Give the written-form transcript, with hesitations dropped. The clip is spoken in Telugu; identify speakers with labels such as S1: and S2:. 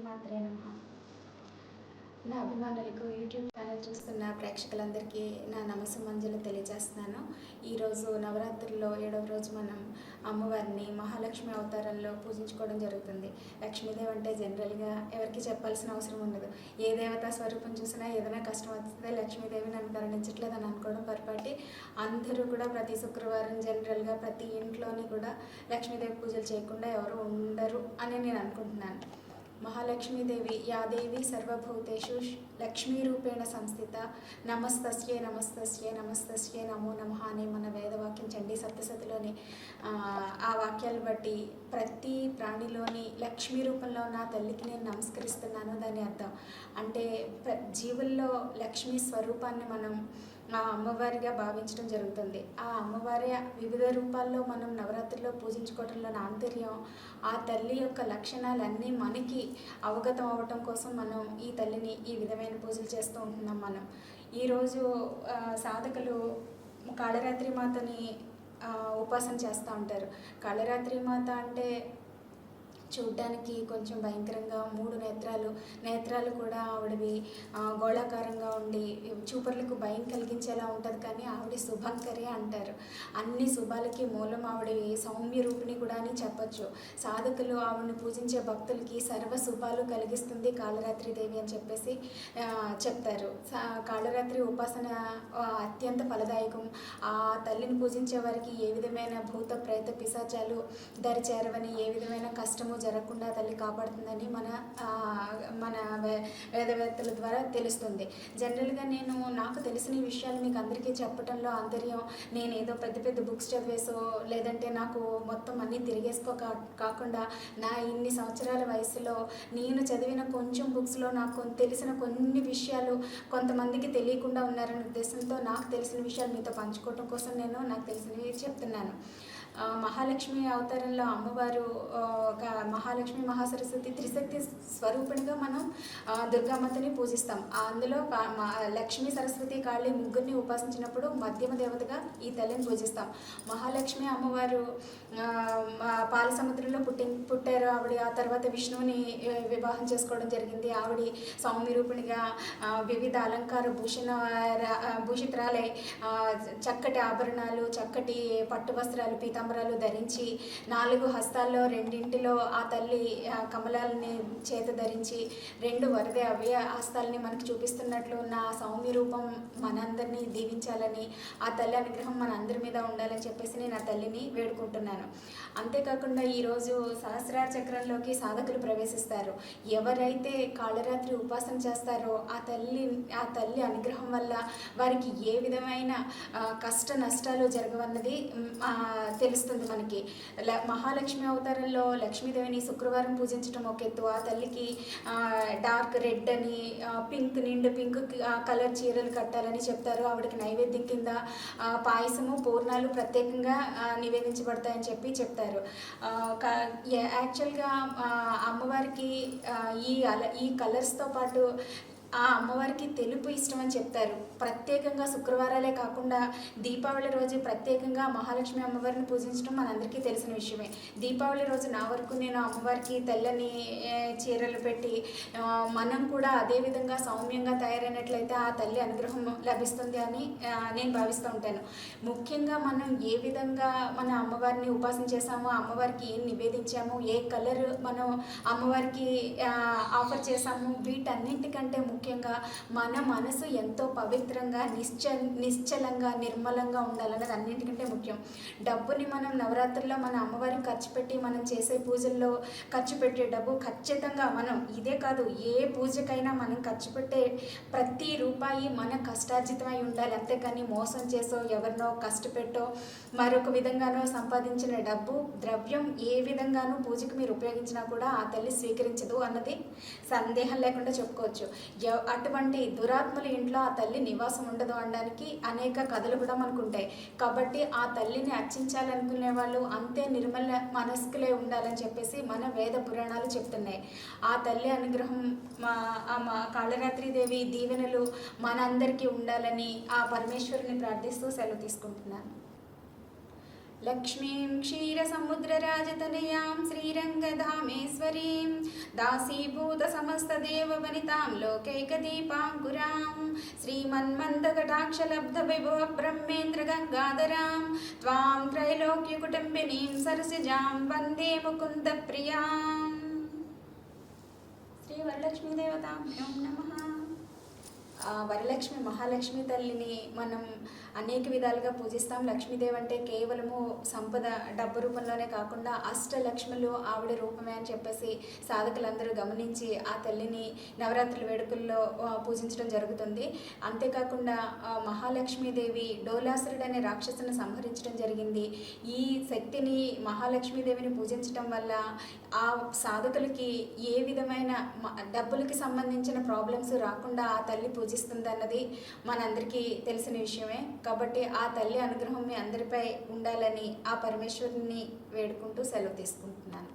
S1: శ్రీమాత్రే నమః. నా అభిమానులకు యూట్యూబ్ ఛానల్ చూస్తున్న ప్రేక్షకులందరికీ నా నమస్సుమంజలు తెలియజేస్తున్నాను. ఈరోజు నవరాత్రుల్లో 7వ రోజు మనం అమ్మవారిని మహాలక్ష్మి అవతారంలో పూజించుకోవడం జరుగుతుంది. లక్ష్మీదేవి అంటే జనరల్గా ఎవరికి చెప్పాల్సిన అవసరం ఉండదు. ఏ దేవతా స్వరూపం చూసినా ఏదైనా కష్టం వస్తే లక్ష్మీదేవి నన్ను కరుణించట్లేదు అని అనుకోవడం పొరపాటి. అందరూ కూడా ప్రతి శుక్రవారం జనరల్గా ప్రతి ఇంట్లోని కూడా లక్ష్మీదేవి పూజలు చేయకుండా ఎవరు ఉండరు అని నేను అనుకుంటున్నాను. మహాలక్ష్మీదేవి యాదేవి సర్వభూతేషు లక్ష్మీరూపేణ సంస్థిత నమస్తస్యే నమస్తస్యే నమస్తస్యే నమో నమః అనే మన వేదవాక్యం చండీ సప్తశతిలోని ఆ వాక్యాలు బట్టి ప్రతి ప్రాణిలోని లక్ష్మీ రూపంలో నా తల్లికి నేను నమస్కరిస్తున్నాను. దాని అర్థం అంటే జీవుల్లో లక్ష్మీ స్వరూపాన్ని మనం ఆ అమ్మవారిగా భావించడం జరుగుతుంది. ఆ అమ్మవారి వివిధ రూపాల్లో మనం నవరాత్రిలో పూజించుకోవడంలో ఆంతర్యం ఆ తల్లి యొక్క లక్షణాలన్నీ మనకి అవగతం అవ్వటం కోసం మనం ఈ తల్లిని ఈ విధమైన పూజలు చేస్తూ ఉంటున్నాం. మనం ఈరోజు సాధకులు కాళరాత్రి మాతని ఉపాసన చేస్తూ ఉంటారు. కాళరాత్రి మాత అంటే చూడ్డానికి కొంచెం భయంకరంగా 3 నేత్రాలు కూడా ఆవిడవి గోళాకారంగా ఉండి చూపర్లకు భయం కలిగించేలా ఉంటుంది. కానీ ఆవిడ శుభంకరి అంటారు. అన్ని శుభాలకి మూలం ఆవిడవి సౌమ్య రూపిణి కూడా అని చెప్పచ్చు. సాధకులు ఆవిడని పూజించే భక్తులకి సర్వ శుభాలు కలిగిస్తుంది కాళరాత్రి దేవి అని చెప్పేసి చెప్తారు. కాళరాత్రి ఉపాసన అత్యంత ఫలదాయకం. ఆ తల్లిని పూజించే వారికి ఏ విధమైన భూత ప్రేత పిశాచాలు దరి చేరవని, ఏ విధమైన కష్టము జరగకుండా తల్లి కాపాడుతుందని మన వేదవేత్తల ద్వారా తెలుస్తుంది. జనరల్గా నాకు తెలిసిన విషయాలు మీకు అందరికీ చెప్పడంలో ఆంతర్యం నేను ఏదో పెద్ద పెద్ద బుక్స్ చదివేసో లేదంటే నాకు మొత్తం అన్నీ కాకుండా నా ఇన్ని సంవత్సరాల వయసులో నేను చదివిన కొంచెం బుక్స్లో నాకు తెలిసిన కొన్ని విషయాలు కొంతమందికి తెలియకుండా ఉన్నారనే ఉద్దేశంతో నాకు తెలిసిన విషయాలు మీతో పంచుకోవడం కోసం నాకు తెలిసినవి చెప్తున్నాను. మహాలక్ష్మి అవతారంలో అమ్మవారు మహాలక్ష్మి మహాసరస్వతి త్రిశక్తి స్వరూపిణిగా మనం దుర్గామాతని పూజిస్తాం. అందులో లక్ష్మీ సరస్వతి కాళీ ముగ్గురిని ఉపాసించినప్పుడు మధ్యమ దేవతగా ఈ తల్లిని పూజిస్తాం. మహాలక్ష్మి అమ్మవారు పాల సముద్రంలో పుట్టారు. ఆవిడ ఆ తర్వాత విష్ణువుని వివాహం చేసుకోవడం జరిగింది. ఆవిడ సౌమ్య రూపిణిగా వివిధ అలంకార భూషిత్రాలై చక్కటి ఆభరణాలు, చక్కటి పట్టు వస్త్రాలు, పీతాంబరాలు ధరించి 4 హస్తాల్లో 2 ఆ తల్లి కమలాలని చేత ధరించి 2 వరద అవ్య హస్తాలని మనకు చూపిస్తున్నట్లు నా సౌమ్య రూపం మనందరినీ దీవించాలని, ఆ తల్లి అనుగ్రహం మన అందరి మీద ఉండాలని చెప్పేసి నేను ఆ తల్లిని వేడుకుంటున్నాను. అంతేకాకుండా ఈరోజు సహస్రార చక్రంలోకి సాధకులు ప్రవేశిస్తారు. ఎవరైతే కాళరాత్రి ఉపాసన చేస్తారో ఆ తల్లి అనుగ్రహం వల్ల వారికి ఏ విధమైన కష్ట నష్టాలు జరగవన్నది తెలుస్తుంది మనకి. మహాలక్ష్మి అవతారంలో లక్ష్మీదేవిని శుక్రవారం పూజించడం ఒక ఎత్తు. ఆ తల్లికి డార్క్ రెడ్ అని నిండు పింక్ కలర్ చీరలు కట్టాలని చెప్తారు. ఆవిడకి నైవేద్యం కింద పాయసము, పూర్ణాలు ప్రత్యేకంగా నివేదించబడతాయని చెప్తారు. యాక్చువల్గా అమ్మవారికి ఈ కలర్స్తో పాటు ఆ అమ్మవారికి తెలుపు ఇష్టం అని చెప్తారు. ప్రత్యేకంగా శుక్రవారాలే కాకుండా దీపావళి రోజు ప్రత్యేకంగా మహాలక్ష్మి అమ్మవారిని పూజించడం మనందరికీ తెలిసిన విషయమే. దీపావళి రోజు నా వరకు నేను అమ్మవారికి తెల్లని చీరలు పెట్టి మనం కూడా అదేవిధంగా సౌమ్యంగా తయారైనట్లయితే ఆ తల్లి అనుగ్రహం లభిస్తుంది అని నేను భావిస్తూ ఉంటాను. ముఖ్యంగా మనం ఏ విధంగా మన అమ్మవారిని ఉపాసన చేసామో, అమ్మవారికి ఏం నివేదించామో, ఏ కలర్ మనం అమ్మవారికి ఆఫర్ చేసామో, వీటన్నింటికంటే ముఖ్యంగా మన మనసు ఎంతో పవిత్రంగా నిశ్చలంగా నిర్మలంగా ఉండాలన్నది అన్నింటికంటే ముఖ్యం. డబ్బుని మనం నవరాత్రుల్లో మన అమ్మవారికి ఖర్చు పెట్టి మనం చేసే పూజల్లో ఖర్చు పెట్టే డబ్బు ఖచ్చితంగా మనం ఇదే కాదు ఏ పూజకైనా మనం ఖర్చు పెట్టే ప్రతి రూపాయి మన కష్టార్జితమై ఉండాలి. అంతేకాని మోసం చేసో ఎవరినో కష్టపెట్టో మరొక విధంగానో సంపాదించిన డబ్బు ద్రవ్యం ఏ విధంగానూ పూజకు మీరు ఉపయోగించినా కూడా ఆ తల్లి స్వీకరించదు అన్నది సందేహం లేకుండా చెప్పుకోవచ్చు. అటువంటి దురాత్మల ఇంట్లో ఆ తల్లి నివాసం ఉండదు అనడానికి అనేక కథలు కూడా మనకు ఉంటాయి. కాబట్టి ఆ తల్లిని అర్చించాలనుకునే వాళ్ళు అంతే నిర్మల మనస్కులే ఉండాలని చెప్పేసి మన వేద పురాణాలు చెప్తున్నాయి. ఆ తల్లి అనుగ్రహం కాళరాత్రి దేవి దీవెనలు మనందరికీ ఉండాలని ఆ పరమేశ్వరుని ప్రార్థిస్తూ సెలవు తీసుకుంటున్నాను. లక్ష్మీం క్షీరసముద్రరాజతనయాం శ్రీరంగధామేశ్వరీం దాసీభూతసమస్తదేవవనితాం లోకైకదీపాంకురాం శ్రీమన్మందకటాక్షలబ్ధవిభవ బ్రహ్మేంద్రగంగాధరాం త్వాం త్రైలోక్యకుటుంబినీం సరసిజాం వందే ముకుందప్రియాం. శ్రీ వరలక్ష్మీదేవతాభ్యో నమః. వరలక్ష్మి మహాలక్ష్మి తల్లిని మనం అనేక విధాలుగా పూజిస్తాం. లక్ష్మీదేవి అంటే కేవలము సంపద డబ్బు రూపంలోనే కాకుండా అష్టలక్ష్ములు ఆవిడ రూపమే అని చెప్పేసి సాధకులందరూ గమనించి ఆ తల్లిని నవరాత్రుల వేడుకల్లో పూజించడం జరుగుతుంది. అంతేకాకుండా మహాలక్ష్మీదేవి డోలాసురుడు అనే రాక్షసుని సంహరించడం జరిగింది. ఈ శక్తిని మహాలక్ష్మీదేవిని పూజించడం వల్ల ఆ సాధకులకి ఏ విధమైన డబ్బులకి సంబంధించిన ప్రాబ్లమ్స్ రాకుండా ఆ తల్లి పూజిస్తుంది అన్నది మనందరికీ తెలిసిన విషయమే. కాబట్టి ఆ తల్లి అనుగ్రహం మీ అందరిపై ఉండాలని ఆ పరమేశ్వరుని వేడుకుంటూ సెలవు తీసుకుంటున్నాను.